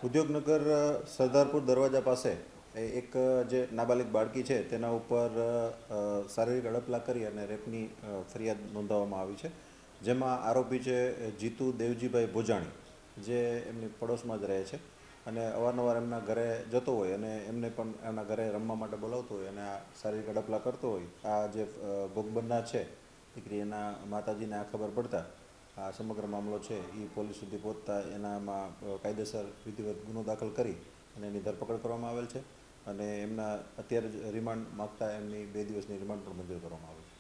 ઉદ્યોગનગર સરદારપુર દરવાજા પાસે એક જે નાબાલિગ બાળકી છે તેના ઉપર શારીરિક અડપલા કરી અને રેપની ફરિયાદ નોંધાવવામાં આવી છે, જેમાં આરોપી છે જીતુ દેવજીભાઈ ભોજાણી, જે એમની પડોશમાં જ રહે છે અને અવારનવાર એમના ઘરે જતો હોય અને એમને પણ એમના ઘરે રમવા માટે બોલાવતો હોય અને આ શારીરિક અડપલા કરતો હોય. આ જે ભોગ બનનાર છે દીકરી, એના માતાજીને આ ખબર પડતા આ સમગ્ર મામલો છે એ પોલીસ સુધી પહોંચતા એનામાં કાયદેસર વિધિવત ગુનો દાખલ કરી અને એની ધરપકડ કરવામાં આવેલ છે અને એમના અત્યારે જ રિમાન્ડ માગતા એમની 2 દિવસની રિમાન્ડ પણ મંજૂર કરવામાં આવેલ છે.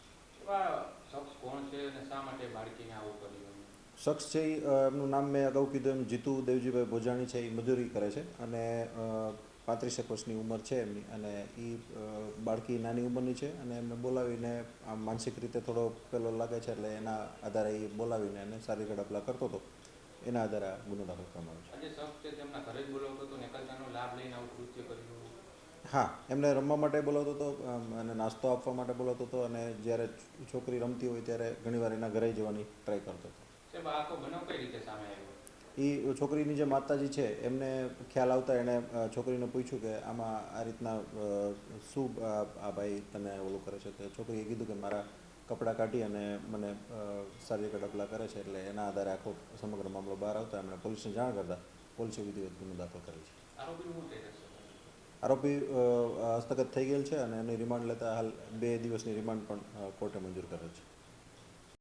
શખ્સ છે એમનું નામ મેં અગાઉ કીધું એમ જીતુ દેવજીભાઈ ભોજાણી છે. એ મજૂરી કરે છે અને 35 વર્ષની ઉંમર છે એમની, અને એ બાળકી નાની ઉંમરની છે અને એમને બોલાવીને આમ માનસિક રીતે થોડો પેલો લાગે છે, એટલે એના આધારે એ બોલાવીને એને શારીરિક અડપલા કરતો હતો. એના આધારે આ ગુનો દાખલ કરવામાં આવ્યો. હા, એમને રમવા માટે બોલાવતો હતો અને નાસ્તો આપવા માટે બોલાવતો હતો, અને જ્યારે છોકરી રમતી હોય ત્યારે ઘણીવાર એના ઘરે જવાની ટ્રાય કરતો હતો. એ છોકરીની જે માતાજી છે એમને ખ્યાલ આવતા એણે છોકરીને પૂછ્યું કે આમાં આ રીતના શું આ ભાઈ તને ઓલું કરે છે. તો છોકરીએ કીધું કે મારા કપડાં કાઢી અને મને શારીરિક અડપલા કરે છે. એટલે એના આધારે આખો સમગ્ર મામલો બહાર આવતા એમણે પોલીસને જાણ કરતા પોલીસે વિધિવત ગુનો દાખલ કરેલ છે. આરોપી હસ્તગત થઈ ગયેલ છે અને એની રિમાન્ડ લેતા હાલ 2 દિવસની રિમાન્ડ પણ કોર્ટે મંજૂર કરેલ છે.